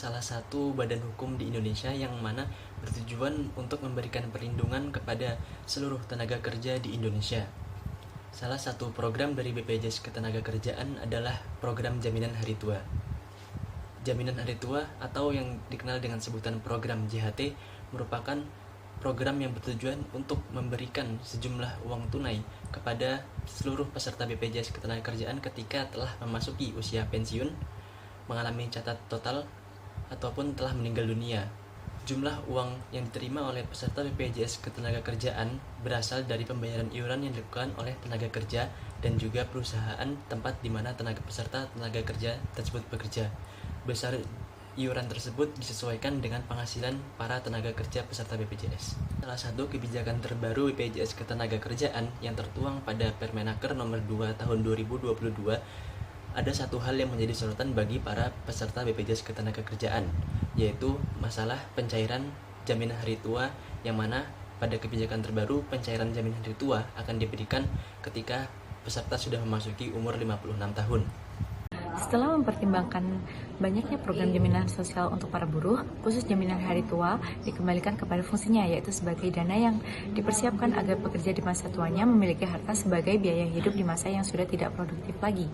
salah satu badan hukum di Indonesia yang mana bertujuan untuk memberikan perlindungan kepada seluruh tenaga kerja di Indonesia. Salah satu program dari BPJS Ketenagakerjaan adalah program Jaminan Hari Tua. Jaminan Hari Tua atau yang dikenal dengan sebutan program JHT merupakan program yang bertujuan untuk memberikan sejumlah uang tunai kepada seluruh peserta BPJS Ketenagakerjaan ketika telah memasuki usia pensiun, mengalami catat total, ataupun telah meninggal dunia. Jumlah uang yang diterima oleh peserta BPJS Ketenagakerjaan berasal dari pembayaran iuran yang dilakukan oleh tenaga kerja dan juga perusahaan tempat di mana peserta tenaga kerja tersebut bekerja. Besar iuran tersebut disesuaikan dengan penghasilan para tenaga kerja peserta BPJS. Salah satu kebijakan terbaru BPJS Ketenagakerjaan yang tertuang pada Permenaker nomor 2 tahun 2022, ada satu hal yang menjadi sorotan bagi para peserta BPJS Ketenagakerjaan, yaitu masalah pencairan jaminan hari tua, yang mana pada kebijakan terbaru pencairan jaminan hari tua akan diberikan ketika peserta sudah memasuki umur 56 tahun. Setelah mempertimbangkan banyaknya program jaminan sosial untuk para buruh, khusus jaminan hari tua dikembalikan kepada fungsinya, yaitu sebagai dana yang dipersiapkan agar pekerja di masa tuanya memiliki harta sebagai biaya hidup di masa yang sudah tidak produktif lagi.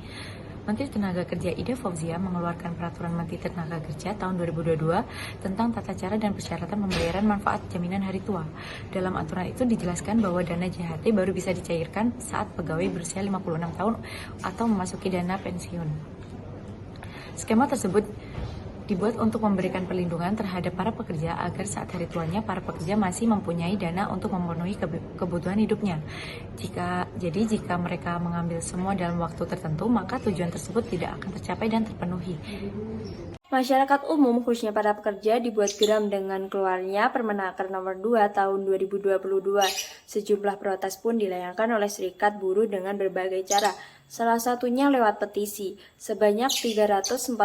Menteri Tenaga Kerja Ida Fauzia mengeluarkan Peraturan Menteri Tenaga Kerja tahun 2022 tentang tata cara dan persyaratan pembayaran manfaat jaminan hari tua. Dalam aturan itu dijelaskan bahwa dana JHT baru bisa dicairkan saat pegawai berusia 56 tahun atau memasuki dana pensiun. Skema tersebut dibuat untuk memberikan perlindungan terhadap para pekerja agar saat hari tuanya para pekerja masih mempunyai dana untuk memenuhi kebutuhan hidupnya. Jika mereka mengambil semua dalam waktu tertentu, maka tujuan tersebut tidak akan tercapai dan terpenuhi. Masyarakat umum, khususnya para pekerja, dibuat geram dengan keluarnya Permenaker nomor 2 tahun 2022. Sejumlah protes pun dilayangkan oleh serikat buruh dengan berbagai cara. Salah satunya lewat petisi. Sebanyak 342.000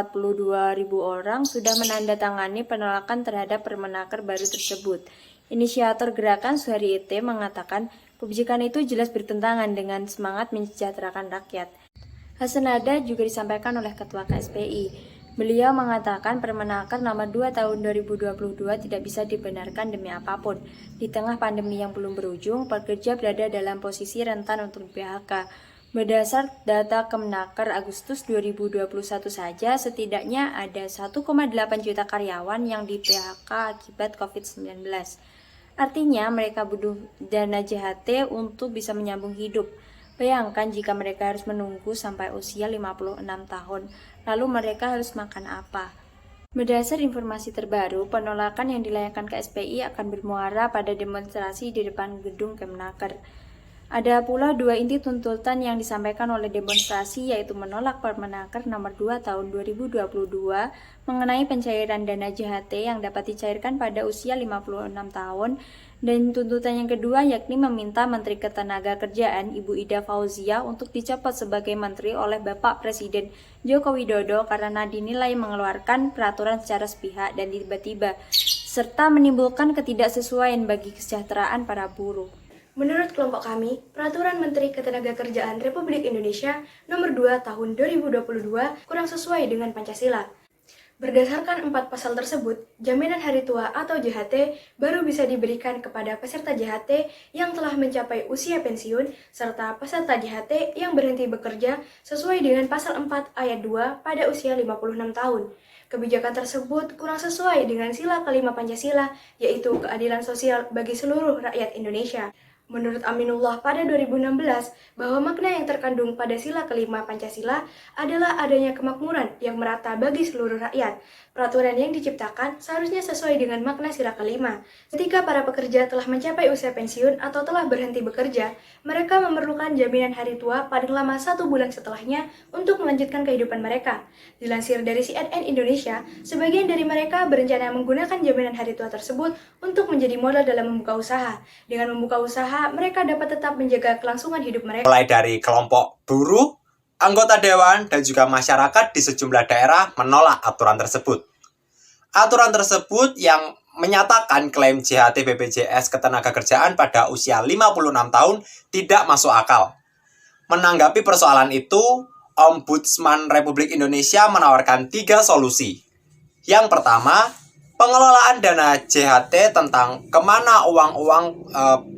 orang sudah menandatangani penolakan terhadap Permenaker baru tersebut. Inisiator gerakan Suhari Ite mengatakan kebijakan itu jelas bertentangan dengan semangat mensejahterakan rakyat. Hal senada juga disampaikan oleh Ketua KSPI. Beliau mengatakan Permenaker nomor 2 tahun 2022 tidak bisa dibenarkan demi apapun. Di tengah pandemi yang belum berujung, pekerja berada dalam posisi rentan untuk PHK. Berdasar data Kemenaker Agustus 2021 saja, setidaknya ada 1,8 juta karyawan yang di PHK akibat COVID-19. Artinya mereka butuh dana JHT untuk bisa menyambung hidup. Bayangkan jika mereka harus menunggu sampai usia 56 tahun, lalu mereka harus makan apa? Berdasar informasi terbaru, penolakan yang dilayangkan ke SPI akan bermuara pada demonstrasi di depan gedung Kemenaker. Ada pula dua inti tuntutan yang disampaikan oleh demonstrasi, yaitu menolak Permenaker nomor 2 tahun 2022 mengenai pencairan dana JHT yang dapat dicairkan pada usia 56 tahun, dan tuntutan yang kedua yakni meminta Menteri Ketenagakerjaan Ibu Ida Fauzia untuk dicopot sebagai menteri oleh Bapak Presiden Joko Widodo karena dinilai mengeluarkan peraturan secara sepihak dan tiba-tiba, serta menimbulkan ketidaksesuaian bagi kesejahteraan para buruh. Menurut kelompok kami, Peraturan Menteri Ketenagakerjaan Republik Indonesia Nomor 2 Tahun 2022 kurang sesuai dengan Pancasila. Berdasarkan 4 pasal tersebut, jaminan hari tua atau JHT baru bisa diberikan kepada peserta JHT yang telah mencapai usia pensiun serta peserta JHT yang berhenti bekerja sesuai dengan pasal 4 ayat 2 pada usia 56 tahun. Kebijakan tersebut kurang sesuai dengan sila kelima Pancasila, yaitu keadilan sosial bagi seluruh rakyat Indonesia. Menurut Aminullah pada 2016, bahwa makna yang terkandung pada sila kelima Pancasila adalah adanya kemakmuran yang merata bagi seluruh rakyat. Peraturan yang diciptakan seharusnya sesuai dengan makna sila kelima. Ketika para pekerja telah mencapai usia pensiun atau telah berhenti bekerja, mereka memerlukan jaminan hari tua paling lama 1 bulan setelahnya untuk melanjutkan kehidupan mereka. Dilansir dari CNN Indonesia, sebagian dari mereka berencana menggunakan jaminan hari tua tersebut untuk menjadi modal dalam membuka usaha. Dengan membuka usaha, mereka dapat tetap menjaga kelangsungan hidup mereka. Mulai dari kelompok buruh, anggota dewan, dan juga masyarakat di sejumlah daerah menolak aturan tersebut. Aturan tersebut yang menyatakan klaim JHT BPJS Ketenagakerjaan pada usia 56 tahun tidak masuk akal. Menanggapi persoalan itu, Ombudsman Republik Indonesia menawarkan 3 solusi. Yang pertama, pengelolaan dana JHT tentang kemana uang-uang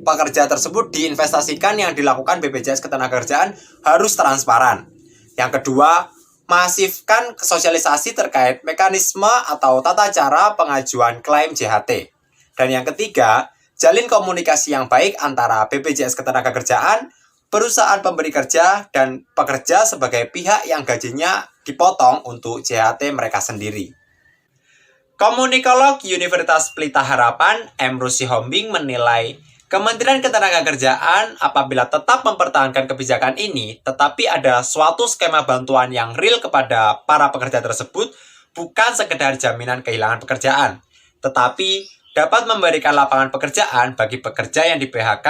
pekerja tersebut diinvestasikan yang dilakukan BPJS Ketenagakerjaan harus transparan. Yang kedua, masifkan sosialisasi terkait mekanisme atau tata cara pengajuan klaim JHT. Dan yang ketiga, jalin komunikasi yang baik antara BPJS Ketenagakerjaan, perusahaan pemberi kerja, dan pekerja sebagai pihak yang gajinya dipotong untuk JHT mereka sendiri. Komunikolog Universitas Pelita Harapan, M. Rusi Hombing menilai, Kementerian Ketenagakerjaan apabila tetap mempertahankan kebijakan ini, tetapi ada suatu skema bantuan yang real kepada para pekerja tersebut, bukan sekedar jaminan kehilangan pekerjaan, tetapi dapat memberikan lapangan pekerjaan bagi pekerja yang di PHK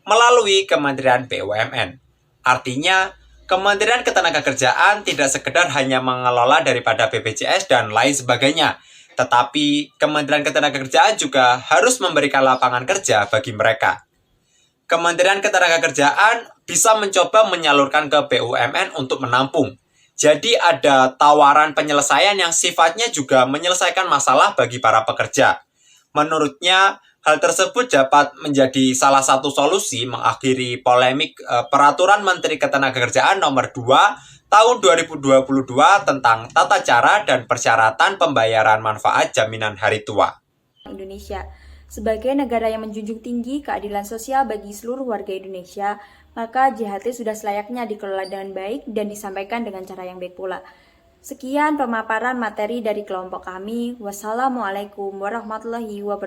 melalui Kementerian BUMN. Artinya, Kementerian Ketenagakerjaan tidak sekedar hanya mengelola daripada BPJS dan lain sebagainya, tetapi Kementerian Ketenagakerjaan juga harus memberikan lapangan kerja bagi mereka. Kementerian Ketenagakerjaan bisa mencoba menyalurkan ke BUMN untuk menampung. Jadi ada tawaran penyelesaian yang sifatnya juga menyelesaikan masalah bagi para pekerja. Menurutnya, hal tersebut dapat menjadi salah satu solusi mengakhiri polemik Peraturan Menteri Ketenagakerjaan Nomor 2 Tahun 2022 tentang tata cara dan persyaratan pembayaran manfaat jaminan hari tua. Indonesia. Sebagai negara yang menjunjung tinggi keadilan sosial bagi seluruh warga Indonesia, maka JHT sudah selayaknya dikelola dengan baik dan disampaikan dengan cara yang baik pula. Sekian pemaparan materi dari kelompok kami. Wassalamualaikum warahmatullahi wabarakatuh.